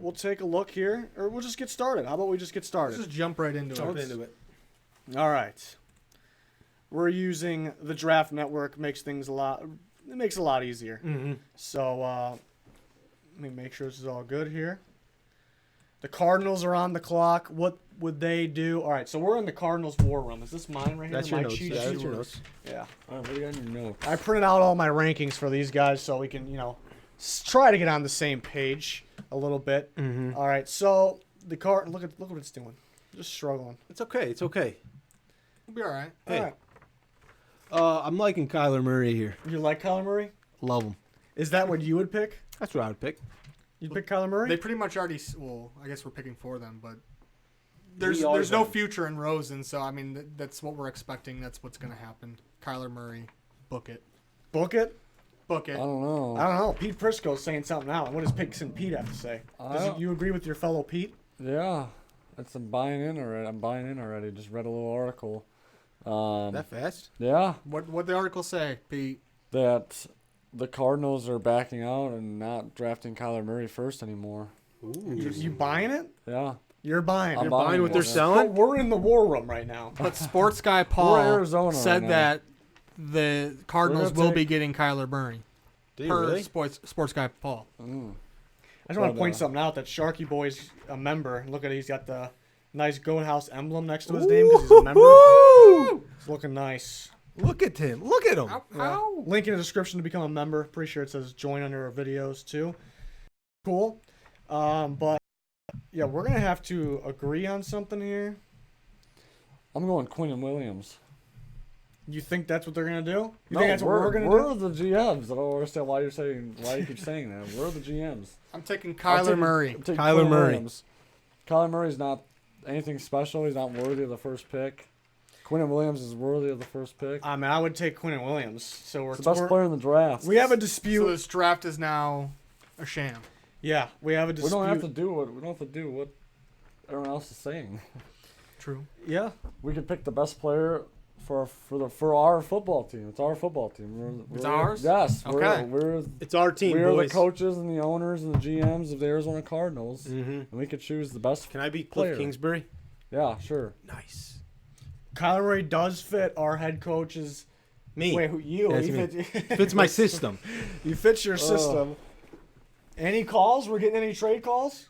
we'll take a look here, or we'll just get started. How about we just get started? Let's just jump right into it. All right. We're using the Draft Network. Makes things a lot easier. Mm-hmm. So let me make sure this is all good here. The Cardinals are on the clock. What would they do? All right, so we're in the Cardinals war room. Is this mine right here? That's your My notes. cheat That's sheet? your notes. Yeah. All right, what do you got in your notes? I printed out all my rankings for these guys so we can, try to get on the same page a little bit. Mm-hmm. All right, so the card. Look what it's doing. Just struggling. It's okay. It's okay. We'll be all right. Hey. All right. I'm liking Kyler Murray here. You like Kyler Murray? Love him. Is that what you would pick? That's what I would pick. You'd pick Kyler Murray? They pretty much already. Well, I guess we're picking for them, but there's always no have. future in Rosen, so I mean that's what we're expecting. That's what's going to happen. Kyler Murray, book it. Book it? Book it. I don't know. I don't know. Pete Prisco's saying something now. What does Picks and Pete have to say? You agree with your fellow Pete? Yeah, I'm buying in already. Just read a little article. That fast? Yeah, What the article say, Pete? that the Cardinals are backing out and not drafting Kyler Murray first anymore. Ooh. You buying it? Yeah, You're buying I'm it. buying Buying what they're it. selling? We're in the war room right now. But sports guy We're Paul Arizona said right now. that the Cardinals gonna will be take- getting Kyler Murray. Do you Per really? sports guy Paul. Mm. I just want to But, point something out that Sharky Boy's a member. Look at it. He's got the nice Goat House emblem next to his name because he's a member. Woo! It's looking nice. Look at him. Look at him. Yeah. Link in the description to become a member. Pretty sure it says join under our videos too. Cool. But yeah, we're gonna have to agree on something here. I'm going Quinnen Williams. You think that's what they're gonna do? You No, think that's what we're gonna we're do? the GMs. I don't understand why you keep saying that. We're the GMs. I'm taking I'm Kyler taking- Murray. I'm taking Kyler Quinnen Murray. Williams. Kyler Murray's not anything special. He's not worthy of the first pick. Quinnen Williams is worthy of the first pick. I mean, I would take Quinnen Williams. So we're He's the best player in the draft. we have a So dispute. this draft is now a sham. Yeah, we have a We dispute. don't have to do what everyone else is saying. True. Yeah. We can pick the best player for our football team. It's our football team. It's ours? Yes. Okay. We're It's our team, we're boys. the coaches and the owners and the GMs of the Arizona Cardinals, Mm-hmm. and we could choose the best. Can I be Player. Cliff Kingsbury? Yeah, sure. Nice. Kyler Murray does fit our head coach's. Me. Wait, who you? Yeah, He it's me. fit- Fits my system. You fit your system. Any calls? We're getting any trade calls?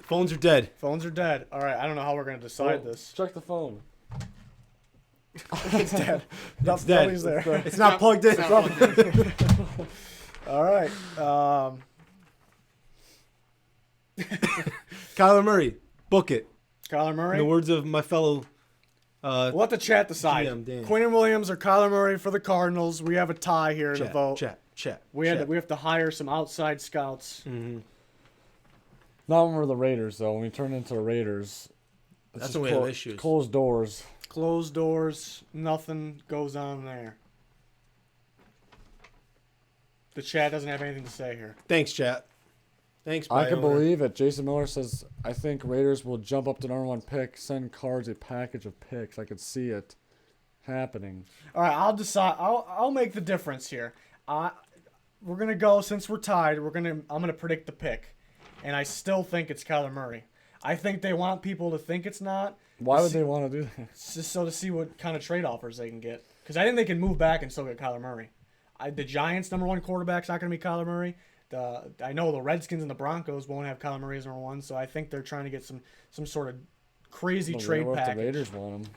Phones are dead. Phones are dead. All right, I don't know how we're gonna decide Oh, this. Check the phone. It's dead. It's dead. Nobody's there. It's not plugged in. It's not plugged in. All right. Kyler Murray. Book it. Kyler In Murray. the words of my fellow. We'll let the chat decide. GM, Dan. Quinnen Williams or Kyler Murray for the Cardinals. We have a tie here to vote. Chat. We have to hire some outside scouts. Mm-hmm. Not when we're the Raiders, though. When we turn into the Raiders, it's That's just when we have issues. Closed doors. Closed doors. Nothing goes on there. The chat doesn't have anything to say here. Thanks, chat. Thanks, I Brian. can believe it. Jason Miller says, I think Raiders will jump up to #1 pick, send Cards a package of picks. I could see it happening. All right, I'll decide. I'll make the difference here. We're gonna go since we're tied. I'm gonna predict the pick, and I still think it's Kyler Murray. I think they want people to think it's not. Why would they want to do that? Just so to see what kind of trade offers they can get. Because I think they can move back and still get Kyler Murray. The Giants' #1 quarterback's not gonna be Kyler Murray. I know the Redskins and the Broncos won't have Kyler Murray as #1, so I think they're trying to get some sort of crazy But trade what if package. the Raiders want him?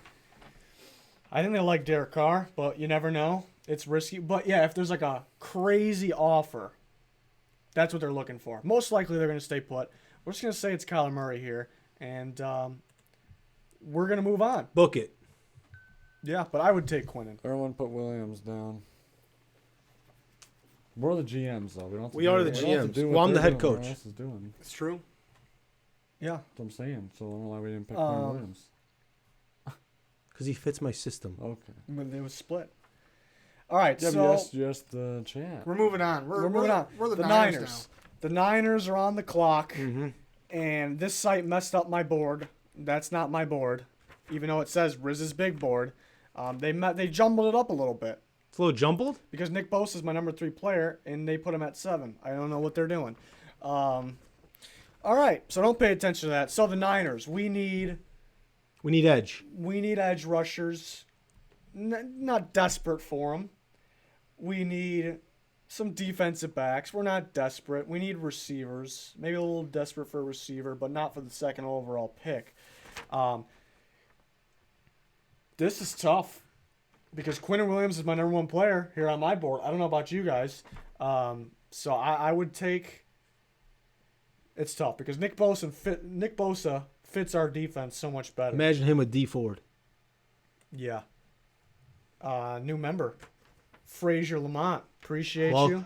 I think they like Derek Carr, but you never know. It's risky. But yeah, if there's like a crazy offer, that's what they're looking for. Most likely they're going to stay put. We're just going to say it's Kyler Murray here, and we're going to move on. Book it. Yeah, but I would take Quinnen. Everyone put Williams down. We're the GMs, though. We don't. Have to We do are what- the we don't have to GMs. do what Well, I'm the they're head doing, what coach. everyone else is doing. It's true. Yeah. That's what I'm saying. So I don't know why we didn't pick Quinnen Williams. Because he fits my system. Okay. When they was split. All right, Yeah, so but just the chat. We're moving on. we're moving on. We're the Niners. Niners The Niners are on the clock, Mm-hmm. and this site messed up my board. That's not my board, even though it says Riz's big board. They jumbled it up a little bit. It's a little jumbled. Because Nick Bosa is my #3 player, and they put him at 7. I don't know what they're doing. All right, so don't pay attention to that. So the Niners, we need edge. edge rushers. Not desperate for them. We need some defensive backs. We're not desperate. We need receivers. Maybe a little desperate for a receiver, but not for the second overall pick. This is tough because Quinnen Williams is my number one player here on my board. I don't know about you guys. So I would take. It's tough because Nick Bosa fits our defense so much better. Imagine him with D Ford. Yeah. New member, Frazier Lamont. Appreciate Wel- you.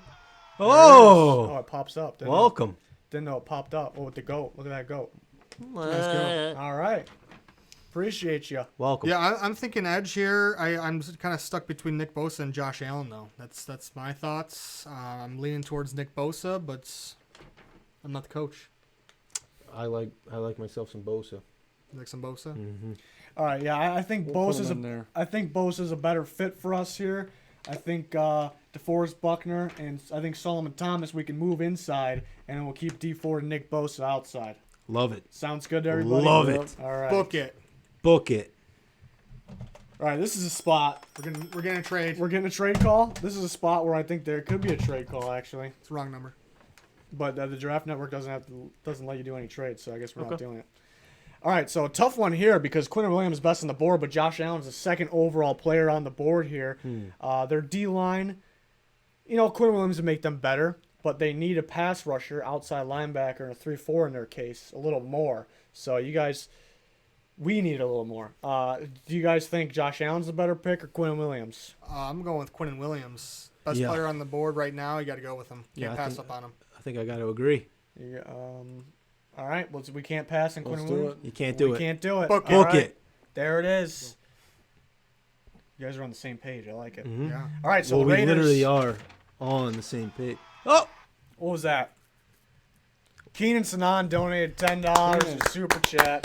Oh, Oh, it pops up. welcome. Didn't know it popped up. Oh, with the goat. Look at that goat. Nice go. All right. Appreciate you. Welcome. Yeah, I'm thinking edge here. I'm kind of stuck between Nick Bosa and Josh Allen, though. That's my thoughts. I'm leaning towards Nick Bosa, but I'm not the coach. I like myself some Bosa. You like some Bosa? Mm-hmm. All right. Yeah, I think We'll put Bosa's him in there. I think Bosa's a better fit for us here. I think DeForest Buckner and I think Solomon Thomas we can move inside and we'll keep D Ford and Nick Bosa outside. Love it. Sounds good to everybody. Love it. All right. Book it. Book it. All right. This is a spot. We're gonna trade. We're getting a trade call. This is a spot where I think there could be a trade call actually. It's the wrong number. But the Draft Network doesn't let you do any trades, so I guess we're not Okay. doing it. All right, so a tough one here because Quinnen Williams is best on the board, but Josh Allen's the second overall player on the board here. Their D-line, Quinnen Williams would make them better, but they need a pass rusher, outside linebacker, and a 3-4 in their case, a little more. So we need a little more. Do you guys think Josh Allen's the better pick or Quinnen Williams? I'm going with Quinnen Williams. Best Yeah. player on the board right now. You got to go with him. Yeah, Can't I pass think- up on him. I think I got to agree. Yeah, all right, well, we can't pass on Let's Quinnen do Williams. it. You can't do We it. can't do it. Book All Book right. it. There it is. You guys are on the same page. I like it. Mhm. Yeah. All right, so Well, the we Raiders. literally are on the same page. Oh, What was that? Kenan Sinan donated $10 Kenan. in super chat.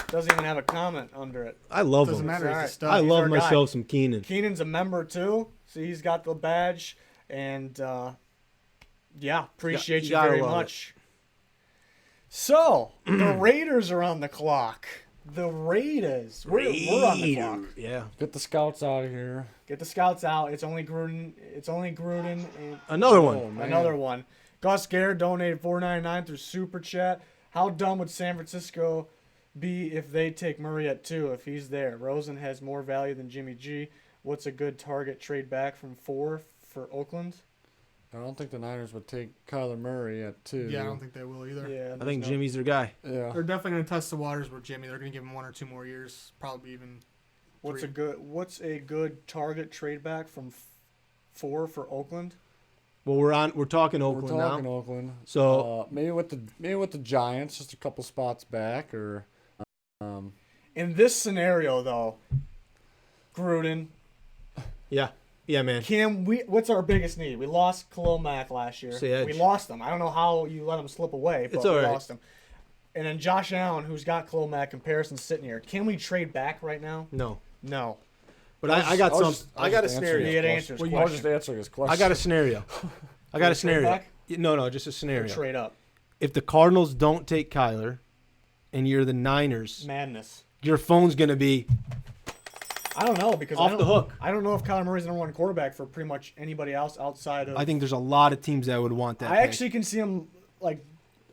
Doesn't even have a comment under it. I love Doesn't him. matter. All He's a right. stud. I He's love our guy. myself some Keenan. Keenan's a member too, so he's got the badge, and yeah, appreciate You you gotta very love it. much. So the Raiders are on the clock. The Raiders. We're on the clock. Yeah. Get the scouts out of here. Get the scouts out. It's only Gruden. And Another one. Oh, man. another one. Gus Garrett donated $4.99 through Super Chat. How dumb would San Francisco be if they take Murray at 2 if he's there? Rosen has more value than Jimmy G. What's a good target trade back from 4 for Oakland? I don't think the Niners would take Kyler Murray at 2. Yeah, I don't think they will either. Yeah, I think Jimmy's their guy. Yeah. They're definitely going to test the waters with Jimmy. They're going to give him 1 or 2 more years, probably even. What's 3. a good target trade back from 4 for Oakland? Well, we're talking Oakland We're talking now. Oakland. So maybe with the Giants, just a couple spots back, or In this scenario, though, Gruden, yeah, man. what's our biggest need? We lost Khalil Mack last year. Say edge. We lost him. I don't know how you let him slip away, but It's all we right. lost him. And then Josh Allen, who's got Khalil Mack comparison sitting here. Can we trade back right now? No, No. but I got some. I I got a was just scenario. You had answers. I was just answering his question. I got a scenario. I got a Trade scenario. back? No, just a Or scenario. trade up. If the Cardinals don't take Kyler, and you're the Niners, Madness. your phone's gonna be I don't know because Off the hook. I don't know if Kyler Murray's the number one quarterback for pretty much anybody else outside of. I think there's a lot of teams that would want that. I pick. actually can see him like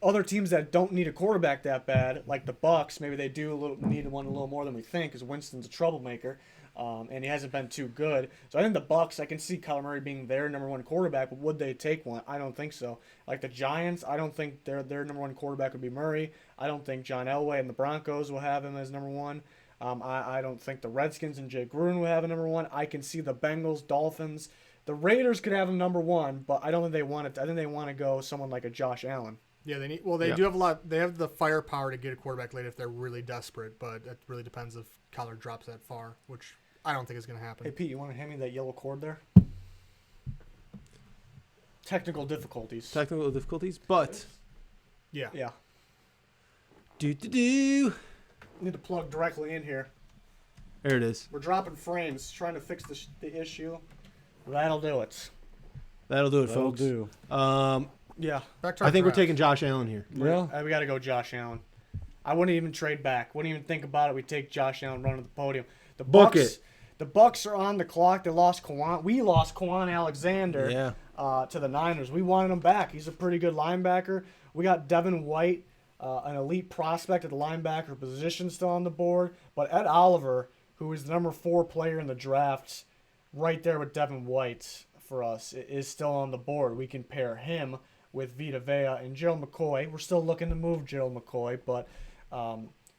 other teams that don't need a quarterback that bad, like the Bucks. Maybe they do need one a little more than we think, because Winston's a troublemaker, and he hasn't been too good. So I think the Bucks, I can see Kyler Murray being their number one quarterback, but would they take one? I don't think so. Like the Giants, I don't think their number one quarterback would be Murray. I don't think John Elway and the Broncos will have him as number one. I don't think the Redskins and Jay Gruden will have a number one. I can see the Bengals, Dolphins. The Raiders could have him number one, but I don't think they want it. I think they want to go someone like a Josh Allen. Yeah, they need. Well, they Yeah. do have a lot. They have the firepower to get a quarterback late if they're really desperate, but it really depends if Kyler drops that far, which I don't think is going to happen. Hey, Pete, you want to hand me that yellow cord there? Technical difficulties. technical difficulties, but Yeah. Yeah. do. Need to plug directly in here. There it is. We're dropping frames, trying to fix the issue. That'll do it. That'll do it, That'll folks. do. Yeah. Back to our I think we're draft. taking Josh Allen here. Yeah. We got to go Josh Allen. I wouldn't even trade back. Wouldn't even think about it. We take Josh Allen, run to the podium. The Book Bucks, it. The Bucks are on the clock. They lost Kwan. We lost Kwan Alexander to the Niners. We wanted him back. He's a pretty good linebacker. We got Devin White, an elite prospect at the linebacker position, still on the board. But Ed Oliver, who is the number 4 player in the draft, right there with Devin White for us, is still on the board. We can pair him with Vita Vea and Gerald McCoy. We're still looking to move Gerald McCoy, but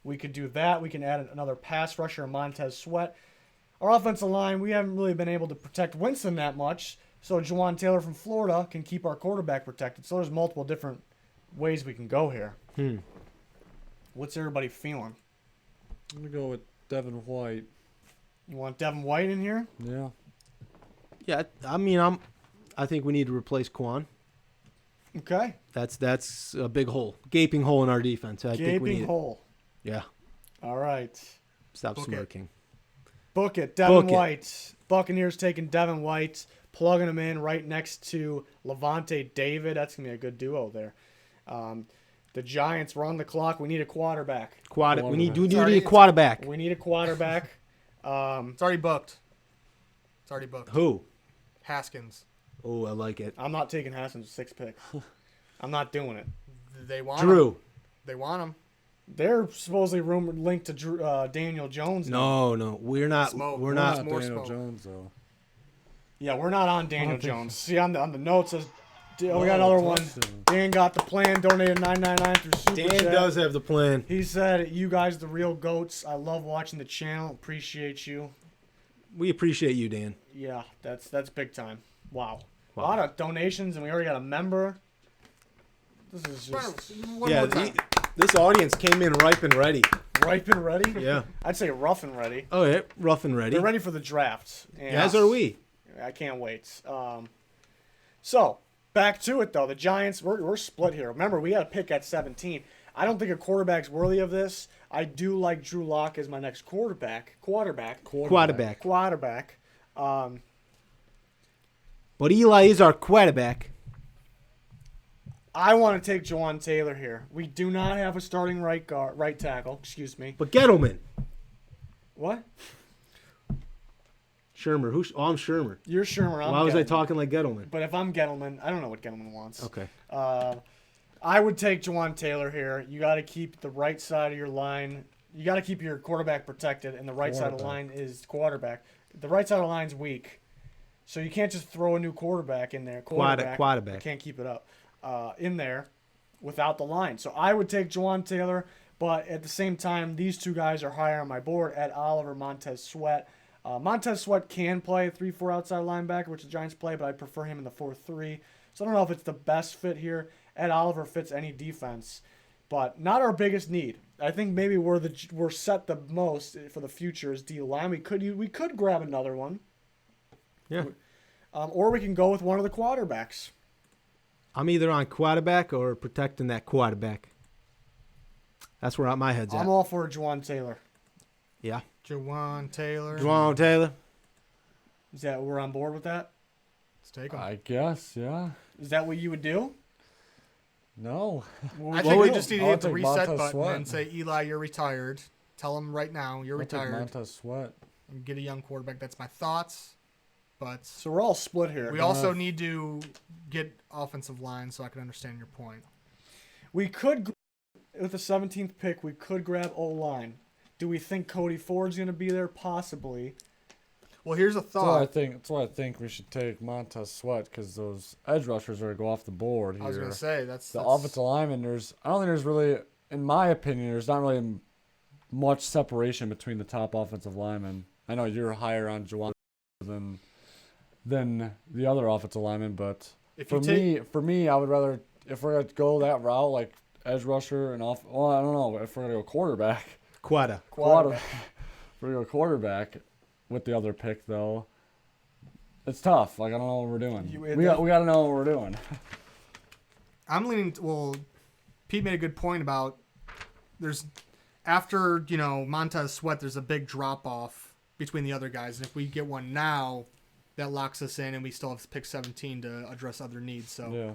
we could do that. We can add another pass rusher, Montez Sweat. Our offensive line, we haven't really been able to protect Winston that much, so Juwan Taylor from Florida can keep our quarterback protected. So there's multiple different ways we can go here. What's everybody feeling? I'm going to go with Devin White. You want Devin White in here? Yeah. Yeah, I mean, I think we need to replace Quan. Okay. That's a big hole, gaping hole in our defense. I think we need Gaping hole. it. Yeah. All right. Stop Book it. smirking. Book it. Devin Book it. White. Buccaneers taking Devin White, plugging him in right next to Levante David. That's going to be a good duo there. The Giants, we're on the clock. We need a quarterback. We need Sorry, a quarterback. We need a quarterback. It's already booked. It's already booked. Who? Haskins. Oh, I like it. I'm not taking Haskins 6 pick. I'm not doing it. They want him. Drew. They want him. They're supposedly rumored linked to Daniel Jones. now. No, we're not. Smoke. We're Not not. more Daniel smoke. Jones, though. Yeah, we're not on Daniel think- Jones. See on the notes says we got another one. Dan got the plan. Donated $9.99 through Super Dan Chat. does have the plan. He said, "You guys, the real goats. I love watching the channel. Appreciate you." We appreciate you, Dan. Yeah, that's big time. Wow. A lot of donations, and we already got a member. This is just One more time. This audience came in ripe and ready. ripe and ready. Yeah. I'd say rough and ready. Oh yeah, rough and ready. They're ready for the draft. And As are we. I can't wait. So back to it though. The Giants, we're split here. Remember, we had a pick at 17. I don't think a quarterback's worthy of this. I do like Drew Lock as my next quarterback. Quarterback. But Eli is our quarterback. I want to take Juwan Taylor here. We do not have a starting right tackle. Excuse me. But Gettleman. What? Shermer. I'm Shermer. You're Shermer. I'm Why was I Gettleman. talking like Gettleman? But if I'm Gettleman, I don't know what Gettleman wants. Okay. I would take Juwan Taylor here. You got to keep the right side of your line. You got to keep your quarterback protected, and the right side of the line is quarterback. The right side of the line's weak, so you can't just throw a new quarterback in there. Quarterback. Can't keep it up in there without the line. So I would take Juwan Taylor, but at the same time, these two guys are higher on my board. Ed Oliver, Montez Sweat. Montez Sweat can play a 3-4 outside linebacker, which the Giants play, but I prefer him in the 4-3. So I don't know if it's the best fit here. Ed Oliver fits any defense, but not our biggest need. I think maybe we're set the most for the future is D-line. We could grab another one. Yeah. Or we can go with one of the quarterbacks. I'm either on quarterback or protecting that quarterback. That's where my head's at. I'm all for Juwan Taylor. Yeah. Juwan Taylor. Juwan Taylor. Is that we're on board with that? Let's take him. I guess, yeah. Is that what you would do? No. I think we just need to I'll hit the take reset Montez button Sweat. and say, Eli, you're retired. Tell him right now you're I'll take retired. Montez Sweat. And get a young quarterback. That's my thoughts. But So we're all split here. we also need to get offensive line so I can understand your point. We could, with the 17th pick, we could grab O-line. Do we think Cody Ford's going to be there? Possibly. Well, here's a That's why I thought. think. That's why I think we should take Montez Sweat because those edge rushers are going to go off the board here. I was going to say, that's The offensive lineman. I don't think there's really, in my opinion, there's not really much separation between the top offensive linemen. I know you're higher on Juwan than the other offensive linemen, but If for you me, I would rather if we're gonna go that route, like edge rusher and off. Well, I don't know if we're gonna go quarterback. Quarter. Quarterback. If we're gonna go quarterback with the other pick though. It's tough. Like I don't know what we're doing. We got to know what we're doing. I'm leaning. Well, Pete made a good point about there's after Montez Sweat. There's a big drop off between the other guys, and if we get one now, that locks us in, and we still have pick 17 to address other needs. So Yeah.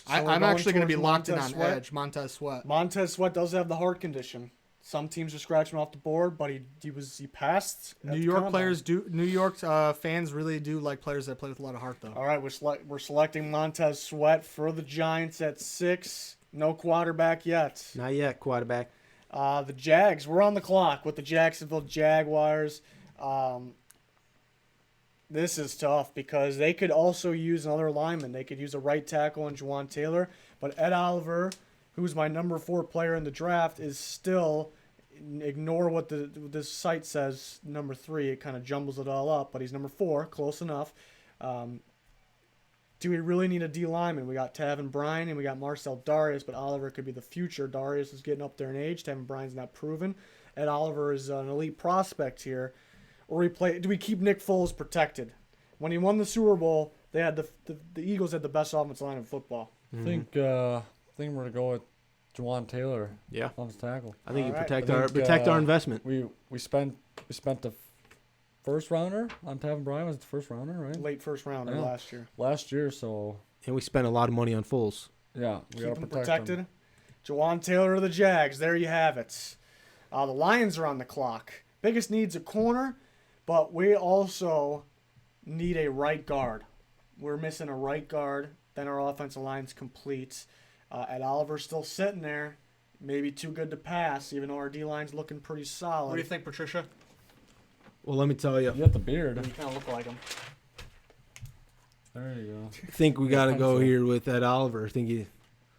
So we're I'm actually going to be towards locked in Montez on Sweat. edge. Montez Sweat. Montez Sweat does have the heart condition. Some teams are scratching him off the board, but he passed. at New the York combine. players do. New York fans really do like players that play with a lot of heart, though. All right, we're selecting Montez Sweat for the Giants at 6. No quarterback yet. Not yet, quarterback. The Jags, we're on the clock with the Jacksonville Jaguars. This is tough because they could also use another lineman. They could use a right tackle in Juwan Taylor, but Ed Oliver, who's my number 4 player in the draft, is still, ignore what this site says, number 3. It kind of jumbles it all up, but he's number 4, close enough. Do we really need a D lineman? We got Taven Bryan and we got Marcel Darius, but Oliver could be the future. Darius is getting up there in age. Taven Bryan's not proven. Ed Oliver is an elite prospect here. Or do we keep Nick Foles protected? When he won the Super Bowl, they had the Eagles had the best offensive line in football. I think we're gonna go with Juwan Taylor. Yeah. On his tackle. I think All you right. protect our investment. We spent the first rounder on Taven Bryan. Was it the first rounder, right? Late first rounder Yeah. last year. Last year, so And we spent a lot of money on Foles. yeah, we Keep gotta him protect protected. him. Juwan Taylor of the Jags. There you have it. The Lions are on the clock. Biggest need's a corner, but we also need a right guard. We're missing a right guard. Then our offensive line's complete. Ed Oliver's still sitting there. Maybe too good to pass, even though our D-line's looking pretty solid. What do you think, Patricia? Well, let me tell you. You got the beard. You kind of look like him. There you go. I think we got to go Pencil. here with Ed Oliver. I think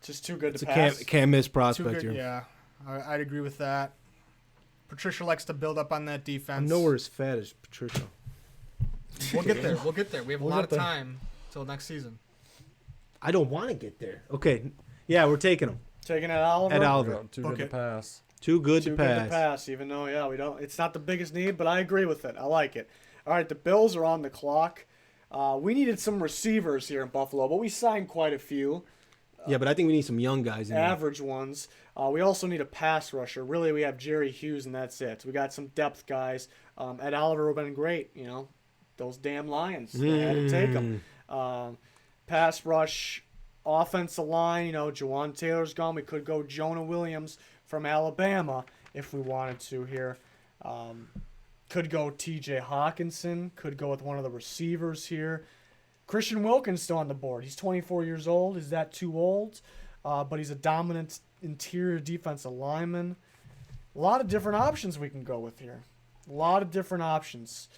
Just too good it's to a pass. can't miss Too prospect good, here. yeah. I'd agree with that. Patricia likes to build up on that defense. I'm nowhere as fat as Patricia. We'll get there. We'll get there. We have a We'll lot get of there. time till next season. I don't want to get there. Okay. Yeah, we're taking him. Taking Ed Oliver. Ed Oliver. Too Book good to it. pass. Too good Too to good pass. to pass, even though, yeah, we don't. It's not the biggest need, but I agree with it. I like it. All right, the Bills are on the clock. We needed some receivers here in Buffalo, but we signed quite a few. Yeah, but I think we need some young guys in there. Average ones. We also need a pass rusher. Really, we have Jerry Hughes, and that's it. We got some depth guys. Ed Oliver would have been great. You know, those damn Lions. They had to take them. Pass rush, offensive line. You know, Juwan Taylor's gone. We could go Jonah Williams from Alabama if we wanted to here. Could go T.J. Hawkinson. Could go with one of the receivers here. Christian Wilkins still on the board. He's 24 years old. Is that too old? But he's a dominant interior defensive lineman. A lot of different options we can go with here. A lot of different options.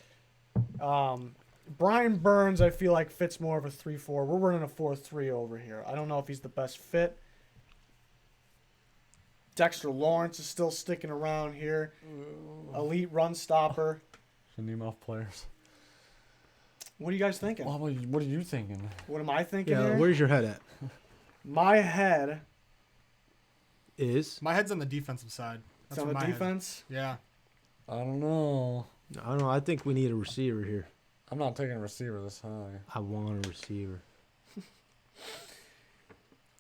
Brian Burns, I feel like, fits more of a 3-4. We're running a 4-3 over here. I don't know if he's the best fit. Dexter Lawrence is still sticking around here. Elite run stopper. Should name off players. What are you guys thinking? What are you thinking? What am I thinking Yeah, here? where's your head at? My head Is? My head's on the defensive side. is That's on where the my head- defense. Yeah. I don't know. I don't know. I think we need a receiver here. I'm not taking a receiver this high. I want a receiver.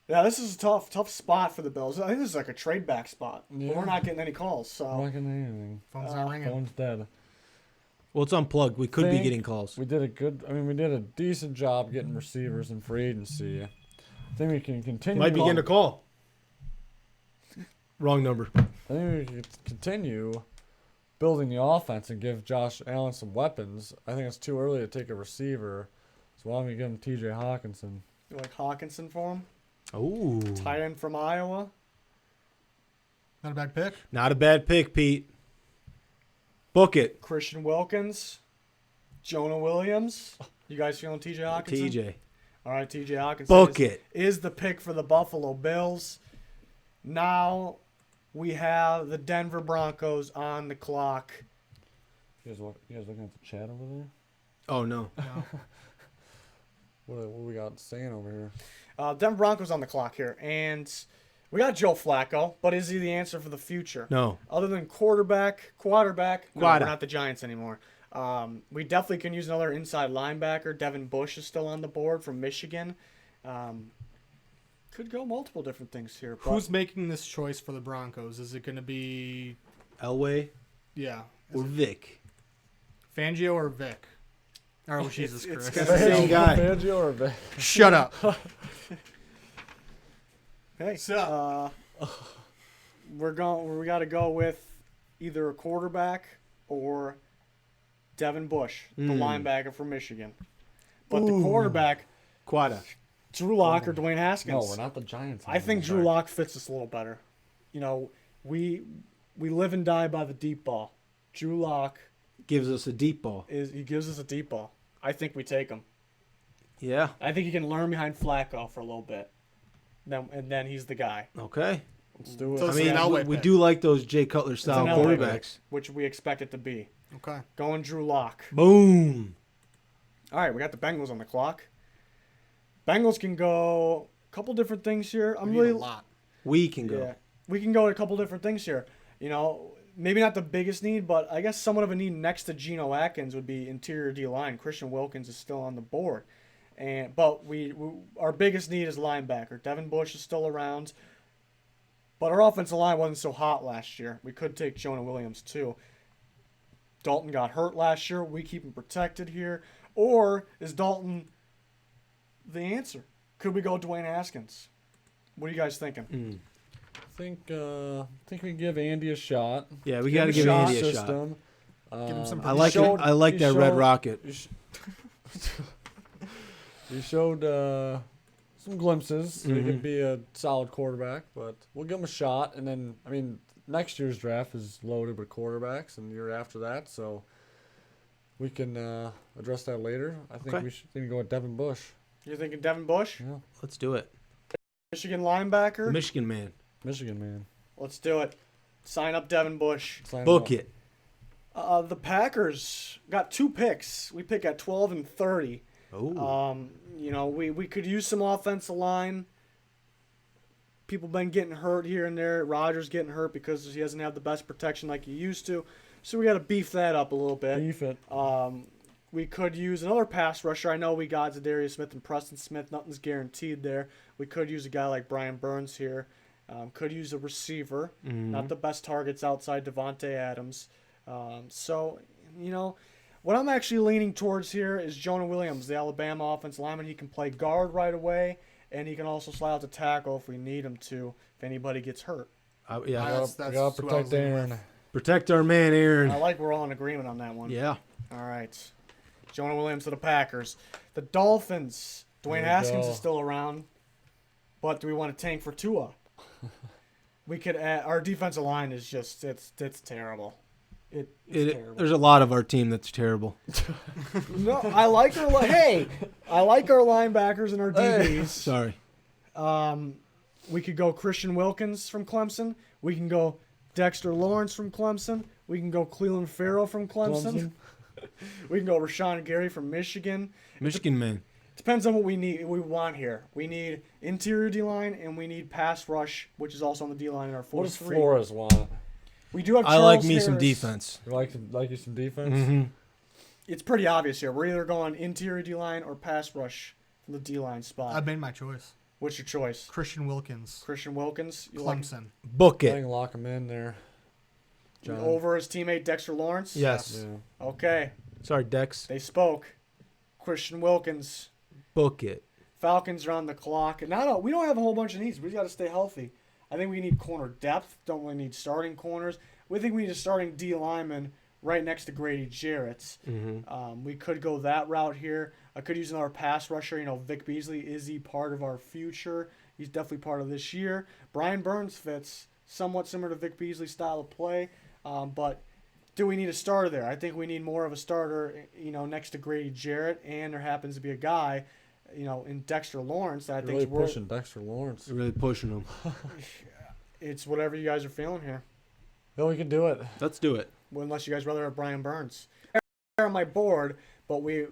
Yeah, this is a tough spot for the Bills. I think this is like a trade back spot. But Yeah. we're not getting any calls, I'm so not getting anything. Phone's not ringing. Phone's dead. Well, it's unplugged. We could be Think- getting calls. We did a decent job getting receivers in free agency. I think we can continue. Might be getting a call. Wrong number. I think we could continue building the offense and give Josh Allen some weapons. I think it's too early to take a receiver. So why don't we give him T.J. Hawkinson? you like Hawkinson for him. Ooh. Tight end from Iowa. Not a bad pick. Not a bad pick, Pete. Book it. Christian Wilkins. Jonah Williams. You guys feeling T.J. Hawkinson? TJ. All right, T.J. Hawkinson. Book it. Is the pick for the Buffalo Bills. Now we have the Denver Broncos on the clock. You guys looking at the chat over there? Oh, no. No. What we got saying over here? Denver Broncos on the clock here. And we got Joe Flacco, but is he the answer for the future? No. Other than quarterback, no, Quada. we're not the Giants anymore. We definitely can use another inside linebacker. Devin Bush is still on the board from Michigan. Could go multiple different things here. But Who's making this choice for the Broncos? Is it going to be, Elway yeah, or Vic? Fangio or Vic? Oh, Jesus it's Christ. gonna Same guy. Fangio or Vic? Shut up. Hey, So- we got to go with either a quarterback or Devin Bush, the linebacker from Michigan. But the quarterback, Quada. Drew Lock or Dwayne Haskins. No, we're not the Giants. I think Drew Lock fits us a little better. You know, we live and die by the deep ball. Drew Lock Gives us a deep ball. he gives us a deep ball. I think we take him. Yeah. I think he can learn behind Flacco for a little bit. Then he's the guy. Okay. Let's do it. So I it's an mean, Elway we pick. do like those Jay Cutler It's style an Elway quarterbacks. pick, which we expect it to be. Okay. Going Drew Lock. Boom. All right, we got the Bengals on the clock. Bengals can go a couple different things here. I'm We need really a lot. We can go. Yeah, we can go a couple different things here. You know, maybe not the biggest need, but I guess somewhat of a need next to Geno Atkins would be interior D line. Christian Wilkins is still on the board, but we our biggest need is linebacker. Devin Bush is still around, but our offensive line wasn't so hot last year. We could take Jonah Williams too. Dalton got hurt last year. We keep him protected here, or is Dalton the answer? Could we go Dwayne Haskins? What are you guys thinking? I think we give Andy a shot. Yeah, we Give got to him a give shot. Andy a shot. System. Give him some I like showed- it. I like he that Red showed- Rocket. He showed some glimpses. So he Mhm. could be a solid quarterback, but we'll give him a shot. And then, I mean, next year's draft is loaded with quarterbacks, and the year after that, so we can address that later. I think Okay. we should go with Devin Bush. You're thinking Devin Bush? Yeah, Let's do it. Michigan linebacker? Michigan man. Michigan man. Let's do it. Sign up Devin Bush. Sign Book him it. The Packers got 2 picks. We pick at 12 and 30. Oh. You know, we could use some offensive line. People been getting hurt here and there. Rodgers getting hurt because he doesn't have the best protection like he used to. So we got to beef that up a little up. bit. Beef it. We could use another pass rusher. I know we got Zadarius Smith and Preston Smith. Nothing's guaranteed there. We could use a guy like Brian Burns here. Could use a receiver. Not the best targets outside Devontae Adams. So, you know, what I'm actually leaning towards here is Jonah Williams, the Alabama offensive lineman. He can play guard right away, and he can also slide out to tackle if we need him to, if anybody gets hurt. Yeah. That's- We gotta who I was protect leaning Aaron. Protect our man, Aaron. I like we're all in agreement on that one. Yeah. All right. Jonah Williams to the Packers. The Dolphins. Dwayne There we Haskins go. is still around. But do we want to tank for Tua? We could add, our defensive line is just it's terrible. It's terrible. There's a lot of our team that's terrible. No, I like our I like our linebackers and our DBs. Sorry. We could go Christian Wilkins from Clemson. We can go Dexter Lawrence from Clemson. We can go Cleveland Farrell from Clemson. We can go Rashawn Gary from Michigan. Michigan man. Depends on what we want here. We need interior D-line and we need pass rush, which is also on the D-line in our What does 4-3. Flores want? We do have I Charles like me some Harris. defense. You like you some defense? Mm-hmm. It's pretty obvious here. We're either going interior D-line or pass rush from the D-line spot. I've made my choice. What's your choice? Christian Wilkins, Christian Wilkins? You like Clemson. Book I it. think lock him in there. John. over his teammate Dexter Lawrence? Yes. Yeah. Okay. Sorry, Dex. They spoke. Christian Wilkins. Book it. Falcons are on the clock. And we don't have a whole bunch of needs. We just got to stay healthy. I think we need corner depth. Don't really need starting corners. We think we need a starting D lineman right next to Grady Jarrett. Mm-hmm. We could go that route here. I could use another pass rusher. You know, Vic Beasley, is he part of our future? He's definitely part of this year. Brian Burns fits somewhat similar to Vic Beasley's style of play. But do we need a starter there? I think we need more of a starter, you know, next to Grady Jarrett. And there happens to be a guy, you know, in Dexter Lawrence that I think Really is worth. pushing Dexter Lawrence. Really pushing them. It's whatever you guys are feeling here. No, we can do it. Let's do it. Well, unless you guys rather have Brian Burns. They're on my board, but we're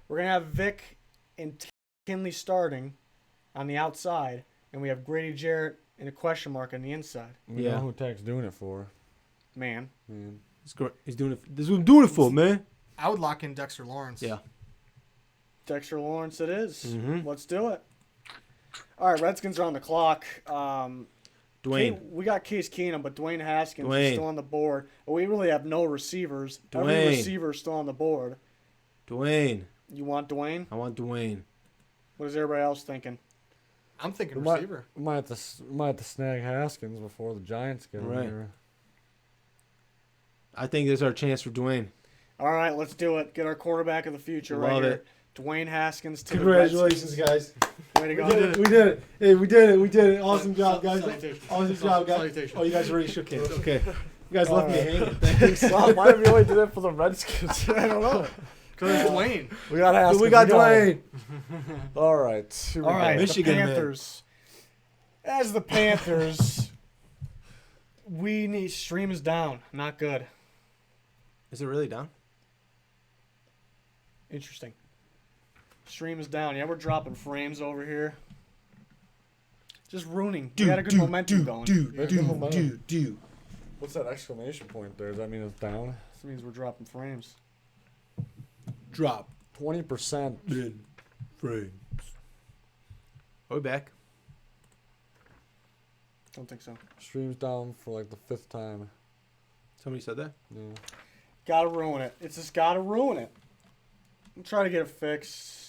gonna have Vic and Kinley starting on the outside, and we have Grady Jarrett and a question mark on the inside. We Yeah. know who Tech's doing it for. Man, Man. He's great. He's doing it. This is what I'm doing it for, man. I would lock in Dexter Lawrence. Yeah. Dexter Lawrence it is. Mhm. Let's do it. All right, Redskins are on the clock. Dwayne. We got Case Keenum, but Dwayne Haskins Dwayne. is still on the board. We really have no receivers. Every Dwayne. receiver is still on the board. Dwayne. You want Dwayne? I want Dwayne. What is everybody else thinking? I'm thinking We might, receiver. we might have to snag Haskins before the Giants get him Right. here. I think this is our chance for Dwayne. All right, let's do it. Get our quarterback of the future right Love here. it. Dwayne Haskins to Congratulations, the guys. Redskins. Way to go. We did it. Hey, we did it. We did it. Awesome job, guys. Salutation. Awesome job, guys. Salutation. Oh, you guys already shook hands. Okay. You guys left me All right. hanging. Thanks. Wow, why did we only do that for the Redskins? I don't know. Because it's Dwayne. We got Haskins. We got him. Dwayne. All right. Here we All right, go. Michigan, the man. Panthers. As the Panthers, we need stream is down. Not good. Is it really down? Interesting. Stream is down. Yeah, we're dropping frames over here. Just ruining. We had a good momentum going. What's that exclamation point there? Does that mean it's down? This means we're dropping frames. Drop. 20%. Frames. Are we back? Don't think so. Streams down for like the 5th time. Somebody said that? Yeah. Gotta ruin it. It's just gotta ruin it. I'm trying to get it fixed.